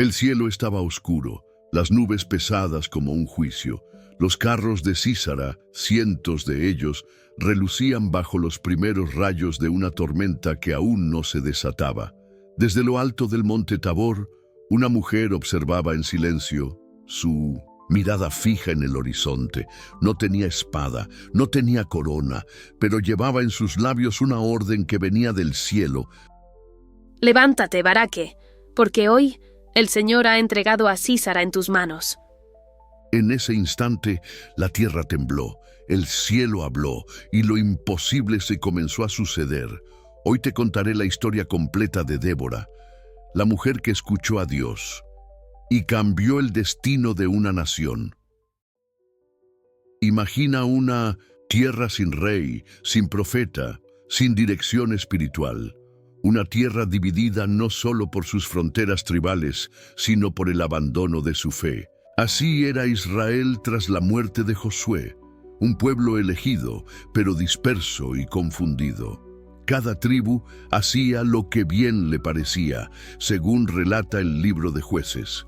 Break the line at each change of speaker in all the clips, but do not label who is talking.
El cielo estaba oscuro, las nubes pesadas como un juicio. Los carros de Sísara, cientos de ellos, relucían bajo los primeros rayos de una tormenta que aún no se desataba. Desde lo alto del monte Tabor, una mujer observaba en silencio, su mirada fija en el horizonte. No tenía espada, no tenía corona, pero llevaba en sus labios una orden que venía del cielo.
Levántate, Baraque, porque hoy el Señor ha entregado a Sísara en tus manos.
En ese instante, la tierra tembló, el cielo habló, y lo imposible se comenzó a suceder. Hoy te contaré la historia completa de Débora, la mujer que escuchó a Dios y cambió el destino de una nación. Imagina una tierra sin rey, sin profeta, sin dirección espiritual. Una tierra dividida no solo por sus fronteras tribales, sino por el abandono de su fe. Así era Israel tras la muerte de Josué, un pueblo elegido, pero disperso y confundido. Cada tribu hacía lo que bien le parecía, según relata el libro de Jueces.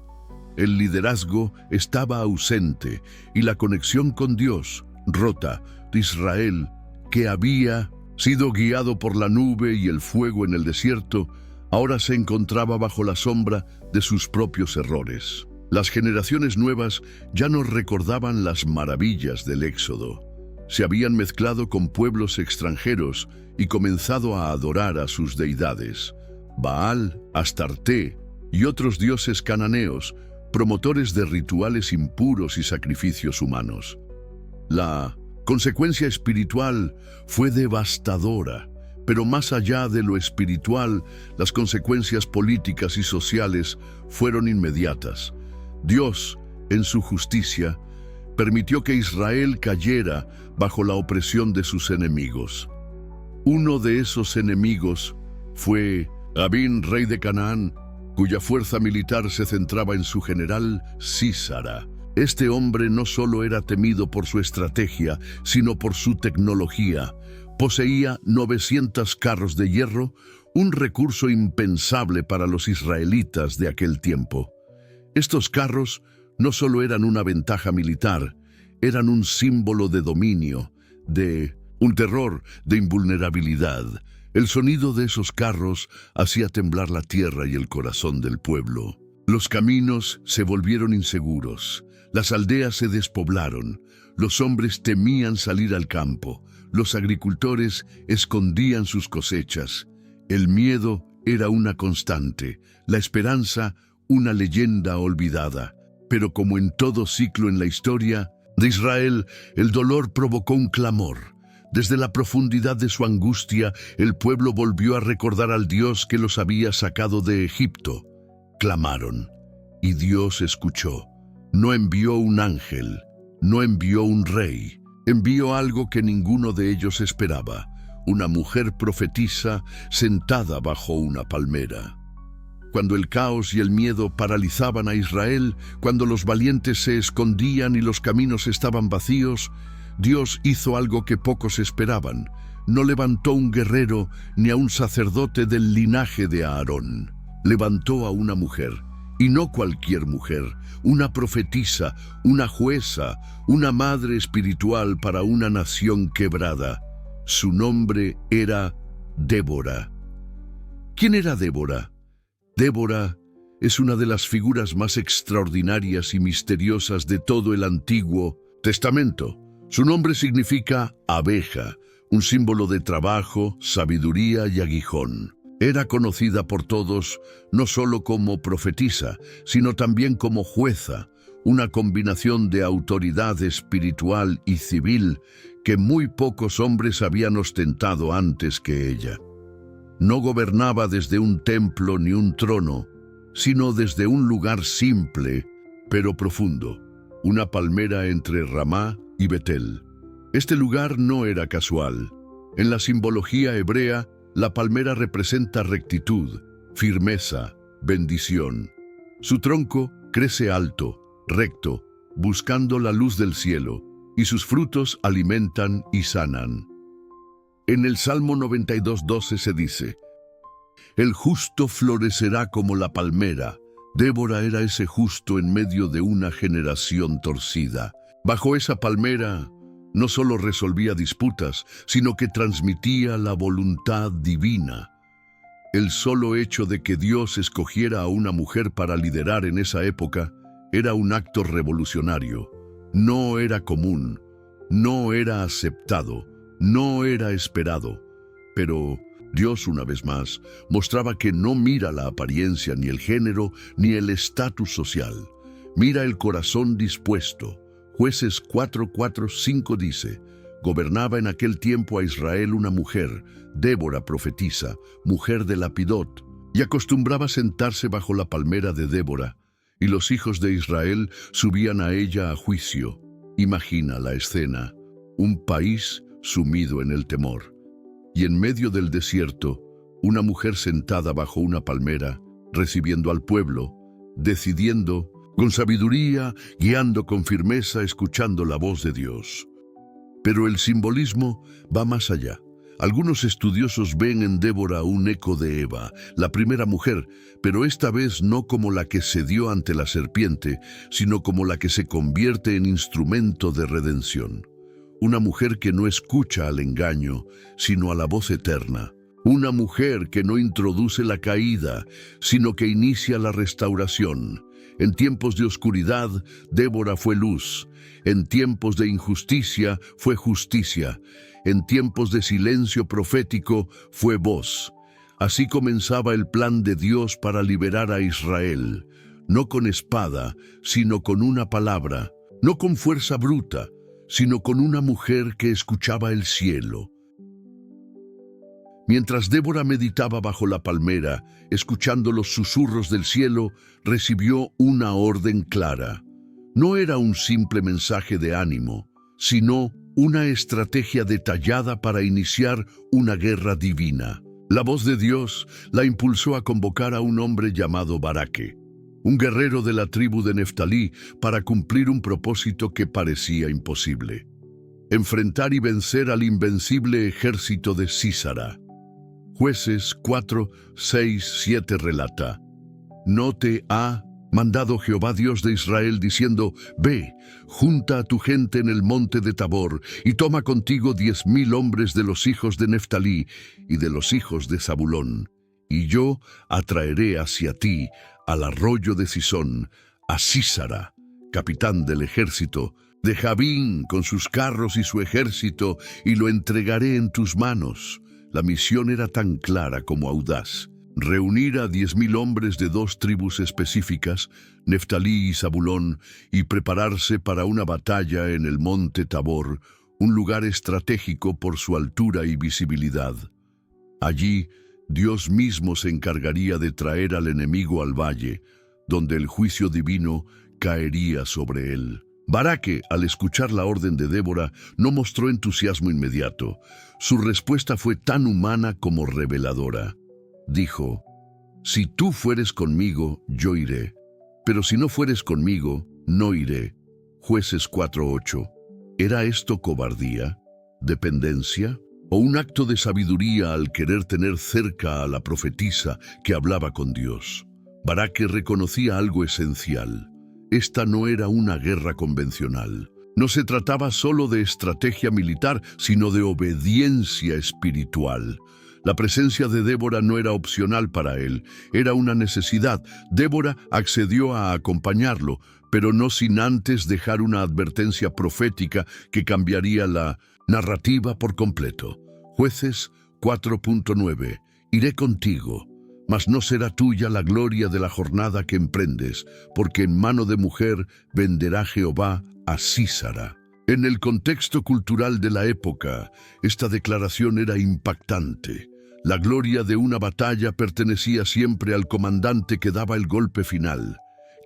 El liderazgo estaba ausente y la conexión con Dios, rota. De Israel, que había sido guiado por la nube y el fuego en el desierto, ahora se encontraba bajo la sombra de sus propios errores. Las generaciones nuevas ya no recordaban las maravillas del Éxodo. Se habían mezclado con pueblos extranjeros y comenzado a adorar a sus deidades, Baal, Astarté y otros dioses cananeos, promotores de rituales impuros y sacrificios humanos. La consecuencia espiritual fue devastadora, pero más allá de lo espiritual, las consecuencias políticas y sociales fueron inmediatas. Dios, en su justicia, permitió que Israel cayera bajo la opresión de sus enemigos. Uno de esos enemigos fue Abín, rey de Canaán, cuya fuerza militar se centraba en su general Sísara. Este hombre no solo era temido por su estrategia, sino por su tecnología. Poseía 900 carros de hierro, un recurso impensable para los israelitas de aquel tiempo. Estos carros no solo eran una ventaja militar, eran un símbolo de dominio, de un terror, de invulnerabilidad. El sonido de esos carros hacía temblar la tierra y el corazón del pueblo. Los caminos se volvieron inseguros, las aldeas se despoblaron, los hombres temían salir al campo, los agricultores escondían sus cosechas. El miedo era una constante, la esperanza una leyenda olvidada. Pero como en todo ciclo en la historia de Israel, el dolor provocó un clamor. Desde la profundidad de su angustia, el pueblo volvió a recordar al Dios que los había sacado de Egipto. Clamaron, y Dios escuchó. No envió un ángel, no envió un rey, envió algo que ninguno de ellos esperaba, una mujer profetisa sentada bajo una palmera. Cuando el caos y el miedo paralizaban a Israel, cuando los valientes se escondían y los caminos estaban vacíos, Dios hizo algo que pocos esperaban. No levantó un guerrero ni a un sacerdote del linaje de Aarón. Levantó a una mujer, y no cualquier mujer, una profetisa, una jueza, una madre espiritual para una nación quebrada. Su nombre era Débora. ¿Quién era Débora? Débora es una de las figuras más extraordinarias y misteriosas de todo el Antiguo Testamento. Su nombre significa abeja, un símbolo de trabajo, sabiduría y aguijón. Era conocida por todos no solo como profetisa, sino también como jueza, una combinación de autoridad espiritual y civil que muy pocos hombres habían ostentado antes que ella. No gobernaba desde un templo ni un trono, sino desde un lugar simple, pero profundo, una palmera entre Ramá y Betel. Este lugar no era casual. En la simbología hebrea, la palmera representa rectitud, firmeza, bendición. Su tronco crece alto, recto, buscando la luz del cielo, y sus frutos alimentan y sanan. En el Salmo 92:12 se dice: El justo florecerá como la palmera, Débora era ese justo en medio de una generación torcida. Bajo esa palmera no solo resolvía disputas, sino que transmitía la voluntad divina. El solo hecho de que Dios escogiera a una mujer para liderar en esa época era un acto revolucionario. No era común, no era aceptado, no era esperado. Pero Dios, una vez más, mostraba que no mira la apariencia, ni el género, ni el estatus social. Mira el corazón dispuesto. Jueces 4:4-5 dice: gobernaba en aquel tiempo a Israel una mujer, Débora profetisa, mujer de Lapidot, y acostumbraba sentarse bajo la palmera de Débora, y los hijos de Israel subían a ella a juicio. Imagina la escena, un país sumido en el temor. Y en medio del desierto, una mujer sentada bajo una palmera, recibiendo al pueblo, decidiendo, con sabiduría, guiando con firmeza, escuchando la voz de Dios. Pero el simbolismo va más allá. Algunos estudiosos ven en Débora un eco de Eva, la primera mujer, pero esta vez no como la que cedió ante la serpiente, sino como la que se convierte en instrumento de redención. Una mujer que no escucha al engaño, sino a la voz eterna. Una mujer que no introduce la caída, sino que inicia la restauración. En tiempos de oscuridad, Débora fue luz. En tiempos de injusticia, fue justicia. En tiempos de silencio profético, fue voz. Así comenzaba el plan de Dios para liberar a Israel. No con espada, sino con una palabra. No con fuerza bruta, sino con una mujer que escuchaba el cielo. Mientras Débora meditaba bajo la palmera, escuchando los susurros del cielo, recibió una orden clara. No era un simple mensaje de ánimo, sino una estrategia detallada para iniciar una guerra divina. La voz de Dios la impulsó a convocar a un hombre llamado Baraque, un guerrero de la tribu de Neftalí, para cumplir un propósito que parecía imposible: enfrentar y vencer al invencible ejército de Sísara. Jueces 4:6-7 relata: ¿no te ha mandado Jehová Dios de Israel diciendo: ve, junta a tu gente en el monte de Tabor, y toma contigo 10,000 hombres de los hijos de Neftalí y de los hijos de Zabulón, y yo atraeré hacia ti al arroyo de Cisón, a Sísara, capitán del ejército, de Jabín con sus carros y su ejército, y lo entregaré en tus manos? La misión era tan clara como audaz: reunir a 10,000 hombres de 2 tribus específicas, Neftalí y Zabulón, y prepararse para una batalla en el monte Tabor, un lugar estratégico por su altura y visibilidad. Allí, Dios mismo se encargaría de traer al enemigo al valle, donde el juicio divino caería sobre él. Baraque, al escuchar la orden de Débora, no mostró entusiasmo inmediato. Su respuesta fue tan humana como reveladora. Dijo: si tú fueres conmigo, yo iré, pero si no fueres conmigo, no iré. Jueces 4:8. ¿Era esto cobardía, dependencia, o un acto de sabiduría al querer tener cerca a la profetisa que hablaba con Dios? Baraque reconocía algo esencial: esta no era una guerra convencional. No se trataba solo de estrategia militar, sino de obediencia espiritual. La presencia de Débora no era opcional para él, era una necesidad. Débora accedió a acompañarlo, pero no sin antes dejar una advertencia profética que cambiaría la narrativa por completo. Jueces 4:9. Iré contigo, mas no será tuya la gloria de la jornada que emprendes, porque en mano de mujer venderá Jehová a Sísara. En el contexto cultural de la época, esta declaración era impactante. La gloria de una batalla pertenecía siempre al comandante que daba el golpe final.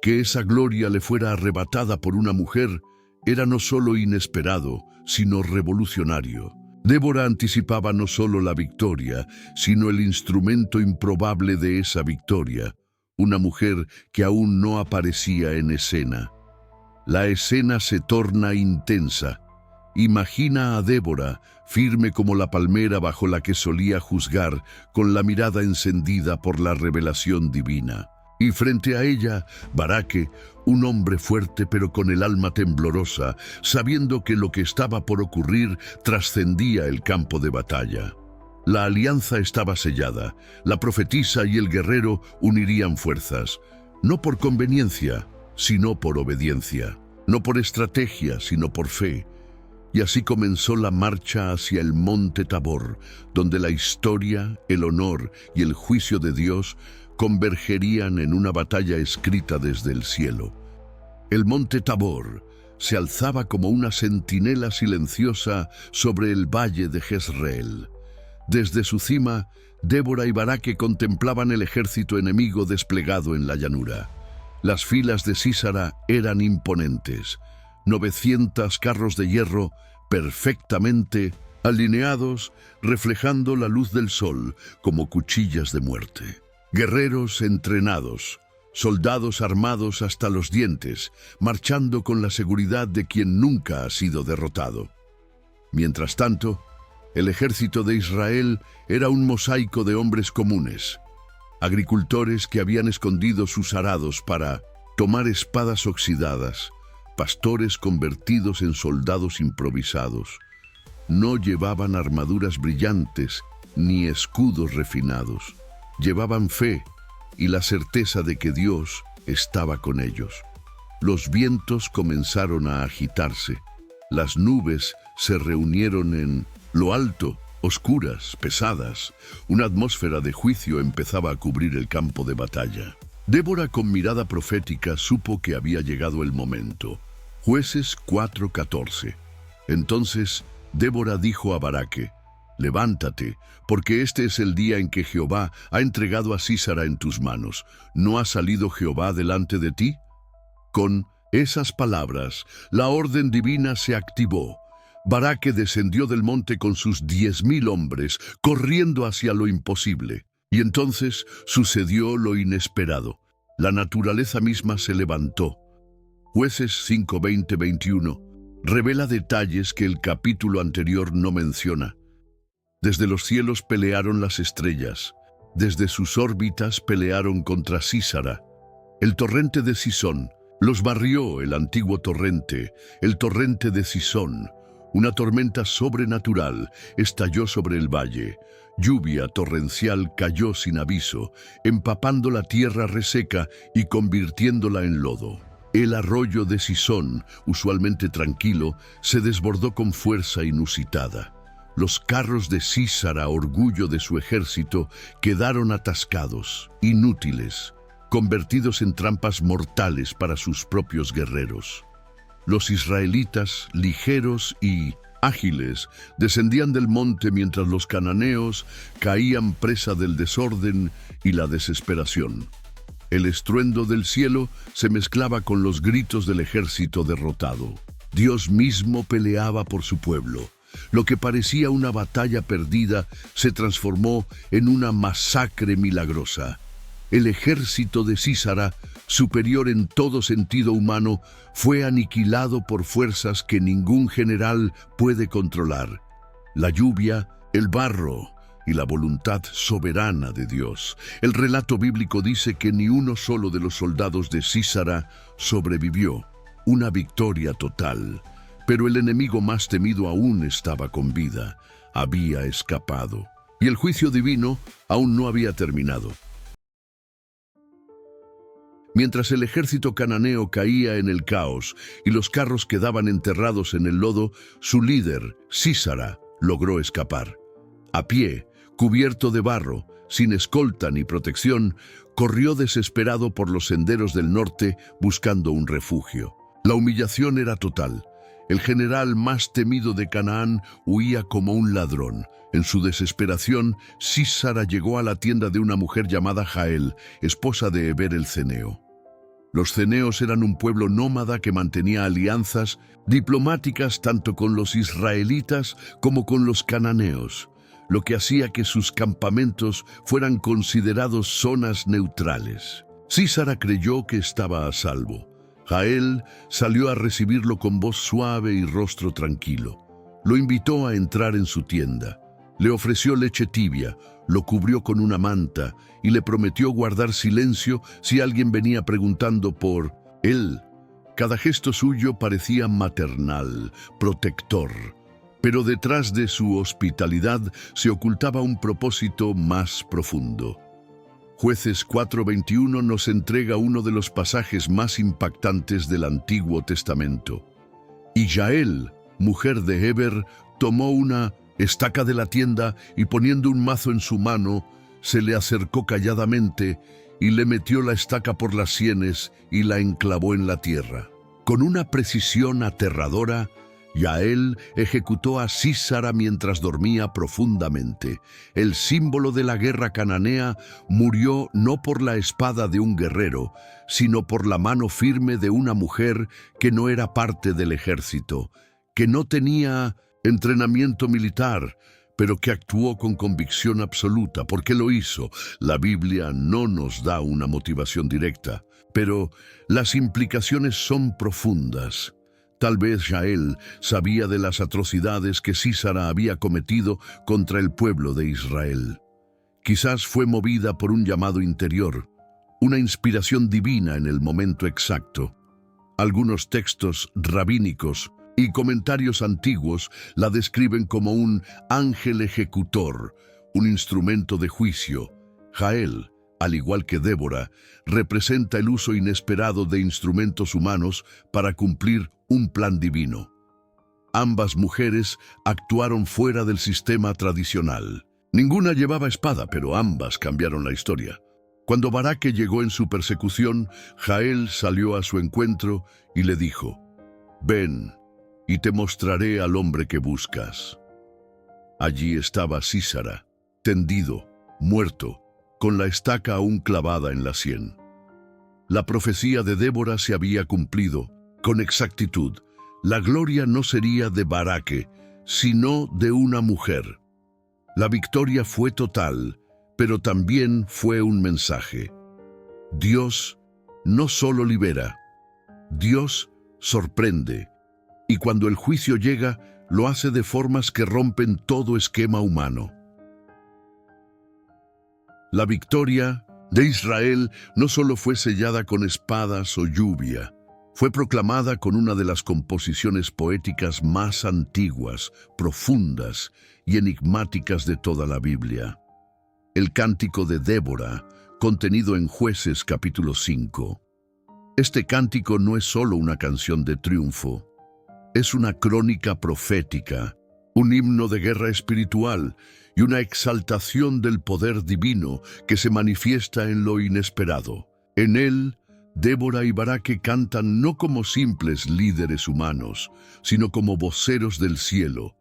Que esa gloria le fuera arrebatada por una mujer era no solo inesperado, sino revolucionario. Débora anticipaba no solo la victoria, sino el instrumento improbable de esa victoria: una mujer que aún no aparecía en escena. La escena se torna intensa. Imagina a Débora, firme como la palmera bajo la que solía juzgar, con la mirada encendida por la revelación divina. Y frente a ella, Baraque, un hombre fuerte pero con el alma temblorosa, sabiendo que lo que estaba por ocurrir trascendía el campo de batalla. La alianza estaba sellada. La profetisa y el guerrero unirían fuerzas, no por conveniencia, sino por obediencia, no por estrategia, sino por fe. Y así comenzó la marcha hacia el monte Tabor, donde la historia, el honor y el juicio de Dios convergerían en una batalla escrita desde el cielo. El monte Tabor se alzaba como una centinela silenciosa sobre el valle de Jezreel. Desde su cima, Débora y Baraque contemplaban el ejército enemigo desplegado en la llanura. Las filas de Sísara eran imponentes. 900 carros de hierro perfectamente alineados, reflejando la luz del sol como cuchillas de muerte. Guerreros entrenados, soldados armados hasta los dientes, marchando con la seguridad de quien nunca ha sido derrotado. Mientras tanto, el ejército de Israel era un mosaico de hombres comunes, agricultores que habían escondido sus arados para tomar espadas oxidadas, pastores convertidos en soldados improvisados. No llevaban armaduras brillantes ni escudos refinados. Llevaban fe y la certeza de que Dios estaba con ellos. Los vientos comenzaron a agitarse. Las nubes se reunieron en lo alto, oscuras, pesadas. Una atmósfera de juicio empezaba a cubrir el campo de batalla. Débora, con mirada profética, supo que había llegado el momento. Jueces 4:14. Entonces Débora dijo a Baraque: «Levántate, porque este es el día en que Jehová ha entregado a Sísara en tus manos. ¿No ha salido Jehová delante de ti?». Con esas palabras, la orden divina se activó. Baraque descendió del monte con sus 10,000 hombres, corriendo hacia lo imposible. Y entonces sucedió lo inesperado. La naturaleza misma se levantó. Jueces 5:20-21 revela detalles que el capítulo anterior no menciona. Desde los cielos pelearon las estrellas, desde sus órbitas pelearon contra Sísara. El torrente de Sisón los barrió, el antiguo torrente, el torrente de Sisón. Una tormenta sobrenatural estalló sobre el valle. Lluvia torrencial cayó sin aviso, empapando la tierra reseca y convirtiéndola en lodo. El arroyo de Sisón, usualmente tranquilo, se desbordó con fuerza inusitada. Los carros de Sísara, orgullo de su ejército, quedaron atascados, inútiles, convertidos en trampas mortales para sus propios guerreros. Los israelitas, ligeros y ágiles, descendían del monte mientras los cananeos caían presa del desorden y la desesperación. El estruendo del cielo se mezclaba con los gritos del ejército derrotado. Dios mismo peleaba por su pueblo. Lo que parecía una batalla perdida se transformó en una masacre milagrosa. El ejército de Sísara, superior en todo sentido humano, fue aniquilado por fuerzas que ningún general puede controlar. La lluvia, el barro y la voluntad soberana de Dios. El relato bíblico dice que ni uno solo de los soldados de Sísara sobrevivió. Una victoria total. Pero el enemigo más temido aún estaba con vida. Había escapado. Y el juicio divino aún no había terminado. Mientras el ejército cananeo caía en el caos y los carros quedaban enterrados en el lodo, su líder, Sísara, logró escapar. A pie, cubierto de barro, sin escolta ni protección, corrió desesperado por los senderos del norte buscando un refugio. La humillación era total. El general más temido de Canaán huía como un ladrón. En su desesperación, Sísara llegó a la tienda de una mujer llamada Jael, esposa de Heber el ceneo. Los ceneos eran un pueblo nómada que mantenía alianzas diplomáticas tanto con los israelitas como con los cananeos, lo que hacía que sus campamentos fueran considerados zonas neutrales. Sísara creyó que estaba a salvo. Jael salió a recibirlo con voz suave y rostro tranquilo. Lo invitó a entrar en su tienda. Le ofreció leche tibia, lo cubrió con una manta y le prometió guardar silencio si alguien venía preguntando por él. Cada gesto suyo parecía maternal, protector, pero detrás de su hospitalidad se ocultaba un propósito más profundo. Jueces 4:21 nos entrega uno de los pasajes más impactantes del Antiguo Testamento. Y Jael, mujer de Heber, tomó una estaca de la tienda y poniendo un mazo en su mano, se le acercó calladamente y le metió la estaca por las sienes y la enclavó en la tierra. Con una precisión aterradora, Jael ejecutó a Sísara mientras dormía profundamente. El símbolo de la guerra cananea murió no por la espada de un guerrero, sino por la mano firme de una mujer que no era parte del ejército, que no tenía entrenamiento militar, pero que actuó con convicción absoluta. ¿Por qué lo hizo? La Biblia no nos da una motivación directa, pero las implicaciones son profundas. Tal vez Jael sabía de las atrocidades que Sísara había cometido contra el pueblo de Israel. Quizás fue movida por un llamado interior, una inspiración divina en el momento exacto. Algunos textos rabínicos y comentarios antiguos la describen como un ángel ejecutor, un instrumento de juicio. Jael, al igual que Débora, representa el uso inesperado de instrumentos humanos para cumplir un plan divino. Ambas mujeres actuaron fuera del sistema tradicional. Ninguna llevaba espada, pero ambas cambiaron la historia. Cuando Baraque llegó en su persecución, Jael salió a su encuentro y le dijo: «Ven, y te mostraré al hombre que buscas». Allí estaba Sísara, tendido, muerto, con la estaca aún clavada en la sien. La profecía de Débora se había cumplido. Con exactitud, la gloria no sería de Baraque, sino de una mujer. La victoria fue total, pero también fue un mensaje. Dios no solo libera, Dios sorprende, y cuando el juicio llega, lo hace de formas que rompen todo esquema humano. La victoria de Israel no solo fue sellada con espadas o lluvia, fue proclamada con una de las composiciones poéticas más antiguas, profundas y enigmáticas de toda la Biblia. El Cántico de Débora, contenido en Jueces capítulo 5. Este cántico no es solo una canción de triunfo, es una crónica profética, un himno de guerra espiritual y una exaltación del poder divino que se manifiesta en lo inesperado. En él, Débora y Baraque cantan no como simples líderes humanos, sino como voceros del cielo.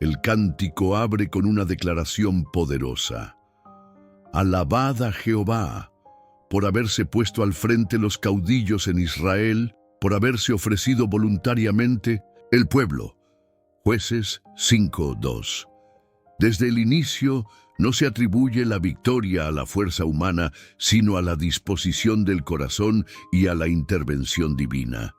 El cántico abre con una declaración poderosa. Alabad a Jehová, por haberse puesto al frente los caudillos en Israel, por haberse ofrecido voluntariamente el pueblo. Jueces 5:2. Desde el inicio, no se atribuye la victoria a la fuerza humana, sino a la disposición del corazón y a la intervención divina.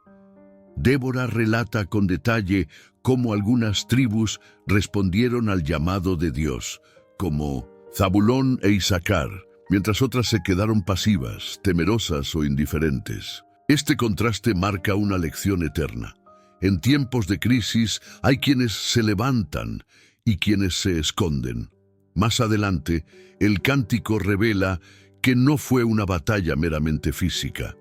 Débora relata con detalle cómo algunas tribus respondieron al llamado de Dios, como Zabulón e Isaacar, mientras otras se quedaron pasivas, temerosas o indiferentes. Este contraste marca una lección eterna. En tiempos de crisis hay quienes se levantan y quienes se esconden. Más adelante, el cántico revela que no fue una batalla meramente física.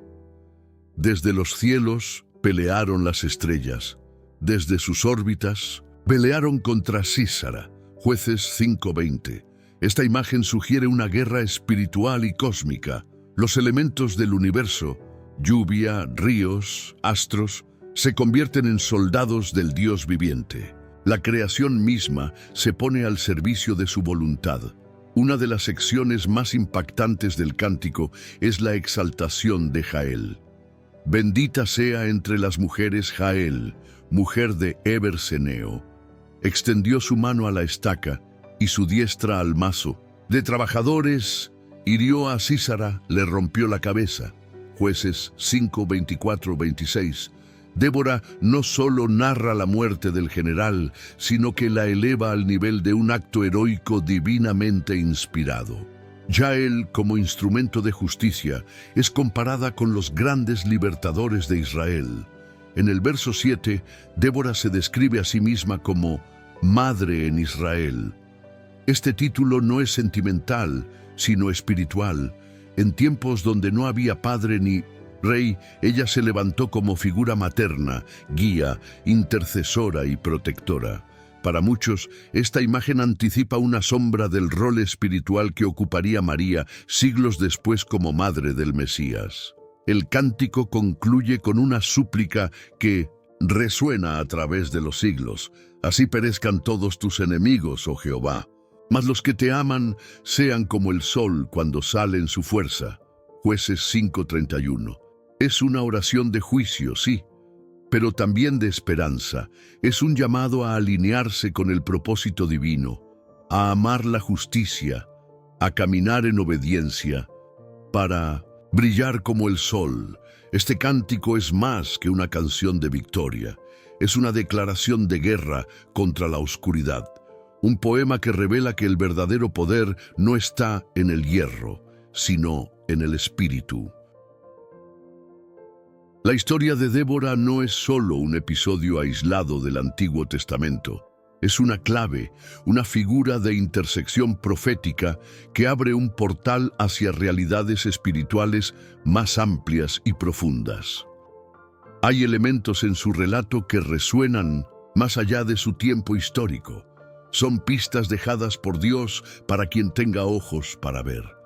Desde los cielos pelearon las estrellas, desde sus órbitas pelearon contra Sísara. Jueces 5:20. Esta imagen sugiere una guerra espiritual y cósmica. Los elementos del universo, lluvia, ríos, astros, se convierten en soldados del Dios viviente. La creación misma se pone al servicio de su voluntad. Una de las secciones más impactantes del cántico es la exaltación de Jael. Bendita sea entre las mujeres Jael, mujer de Heber Seneo. Extendió su mano a la estaca y su diestra al mazo. De trabajadores hirió a Sísara, le rompió la cabeza. Jueces 5:24-26. Débora no solo narra la muerte del general, sino que la eleva al nivel de un acto heroico divinamente inspirado. Yael, como instrumento de justicia, es comparada con los grandes libertadores de Israel. En el verso 7, Débora se describe a sí misma como Madre en Israel. Este título no es sentimental, sino espiritual. En tiempos donde no había padre ni rey, ella se levantó como figura materna, guía, intercesora y protectora. Para muchos, esta imagen anticipa una sombra del rol espiritual que ocuparía María siglos después como madre del Mesías. El cántico concluye con una súplica que resuena a través de los siglos. Así perezcan todos tus enemigos, oh Jehová. Mas los que te aman sean como el sol cuando sale en su fuerza. Jueces 5:31. Es una oración de juicio, sí, pero también de esperanza. Es un llamado a alinearse con el propósito divino, a amar la justicia, a caminar en obediencia, para brillar como el sol. Este cántico es más que una canción de victoria. Es una declaración de guerra contra la oscuridad. Un poema que revela que el verdadero poder no está en el hierro, sino en el espíritu. La historia de Débora no es solo un episodio aislado del Antiguo Testamento. Es una clave, una figura de intersección profética que abre un portal hacia realidades espirituales más amplias y profundas. Hay elementos en su relato que resuenan más allá de su tiempo histórico. Son pistas dejadas por Dios para quien tenga ojos para ver.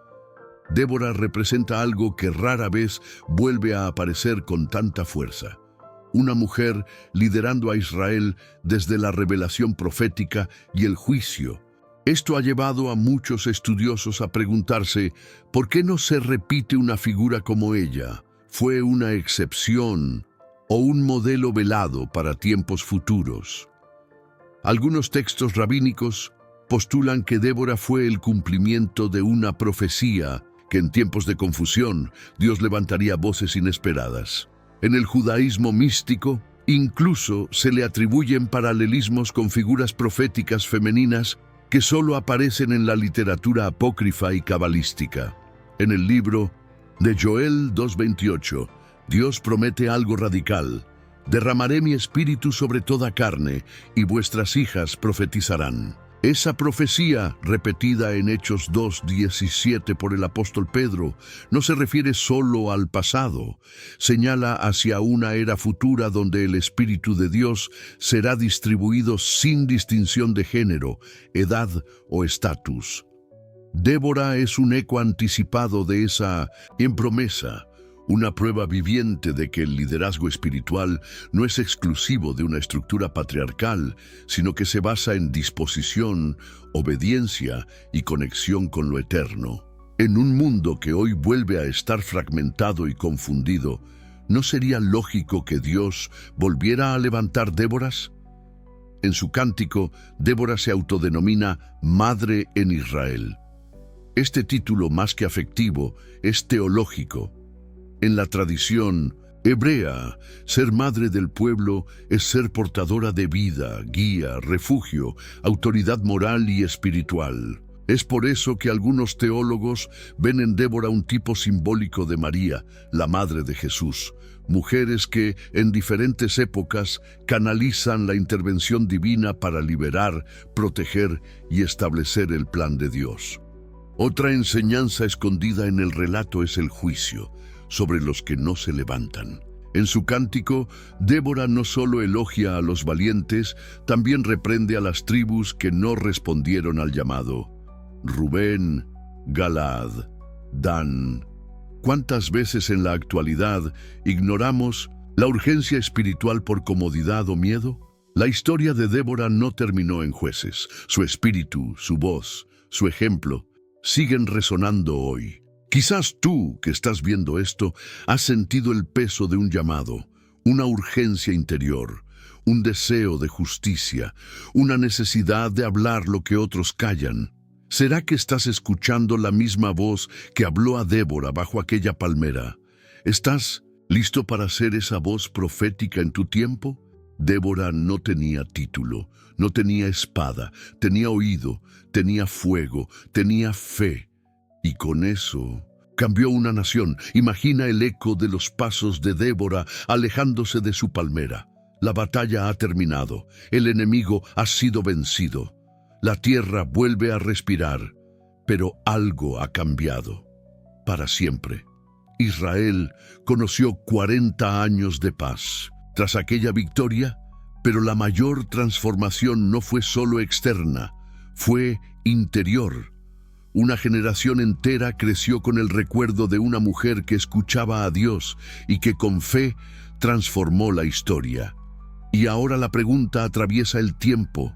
Débora representa algo que rara vez vuelve a aparecer con tanta fuerza. Una mujer liderando a Israel desde la revelación profética y el juicio. Esto ha llevado a muchos estudiosos a preguntarse, ¿por qué no se repite una figura como ella? ¿Fue una excepción o un modelo velado para tiempos futuros? Algunos textos rabínicos postulan que Débora fue el cumplimiento de una profecía, que en tiempos de confusión Dios levantaría voces inesperadas. En el judaísmo místico, incluso se le atribuyen paralelismos con figuras proféticas femeninas que solo aparecen en la literatura apócrifa y cabalística. En el libro de Joel 2:28, Dios promete algo radical. Derramaré mi espíritu sobre toda carne, y vuestras hijas profetizarán. Esa profecía, repetida en Hechos 2:17 por el apóstol Pedro, no se refiere solo al pasado, señala hacia una era futura donde el Espíritu de Dios será distribuido sin distinción de género, edad o estatus. Débora es un eco anticipado de esa promesa, una prueba viviente de que el liderazgo espiritual no es exclusivo de una estructura patriarcal, sino que se basa en disposición, obediencia y conexión con lo eterno. En un mundo que hoy vuelve a estar fragmentado y confundido, ¿no sería lógico que Dios volviera a levantar Déboras? En su cántico, Débora se autodenomina Madre en Israel. Este título, más que afectivo, es teológico. En la tradición hebrea, ser madre del pueblo es ser portadora de vida, guía, refugio, autoridad moral y espiritual. Es por eso que algunos teólogos ven en Débora un tipo simbólico de María, la madre de Jesús, mujeres que en diferentes épocas canalizan la intervención divina para liberar, proteger y establecer el plan de Dios. Otra enseñanza escondida en el relato es el juicio sobre los que no se levantan. En su cántico, Débora no solo elogia a los valientes, también reprende a las tribus que no respondieron al llamado. Rubén, Galaad, Dan. ¿Cuántas veces en la actualidad ignoramos la urgencia espiritual por comodidad o miedo? La historia de Débora no terminó en Jueces. Su espíritu, su voz, su ejemplo siguen resonando hoy. Quizás tú, que estás viendo esto, has sentido el peso de un llamado, una urgencia interior, un deseo de justicia, una necesidad de hablar lo que otros callan. ¿Será que estás escuchando la misma voz que habló a Débora bajo aquella palmera? ¿Estás ¿Listo para ser esa voz profética en tu tiempo? Débora no tenía título, no tenía espada, tenía oído, tenía fuego, tenía fe. Y con eso cambió una nación. Imagina el eco de los pasos de Débora alejándose de su palmera. La batalla ha terminado, el enemigo ha sido vencido. La tierra vuelve a respirar, pero algo ha cambiado. Para siempre. Israel conoció 40 años de paz tras aquella victoria, pero la mayor transformación no fue solo externa, fue interior. Una generación entera creció con el recuerdo de una mujer que escuchaba a Dios y que con fe transformó la historia. Y ahora la pregunta atraviesa el tiempo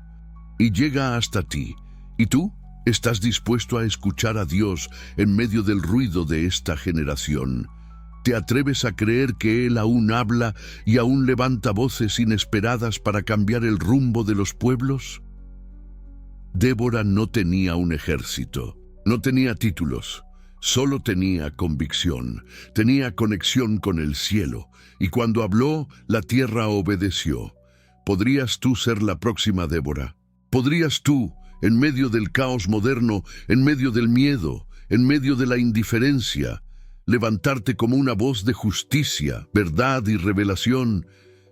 y llega hasta ti. ¿Y tú? ¿Estás dispuesto a escuchar a Dios en medio del ruido de esta generación? ¿Te atreves a creer que Él aún habla y aún levanta voces inesperadas para cambiar el rumbo de los pueblos? Débora no tenía un ejército, no tenía títulos, solo tenía convicción, tenía conexión con el cielo, y cuando habló, la tierra obedeció. ¿Podrías tú ser la próxima Débora? ¿Podrías tú, en medio del caos moderno, en medio del miedo, en medio de la indiferencia, levantarte como una voz de justicia, verdad y revelación?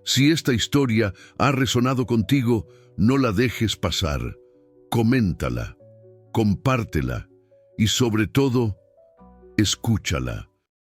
Si esta historia ha resonado contigo, no la dejes pasar. Coméntala, compártela y sobre todo, escúchala.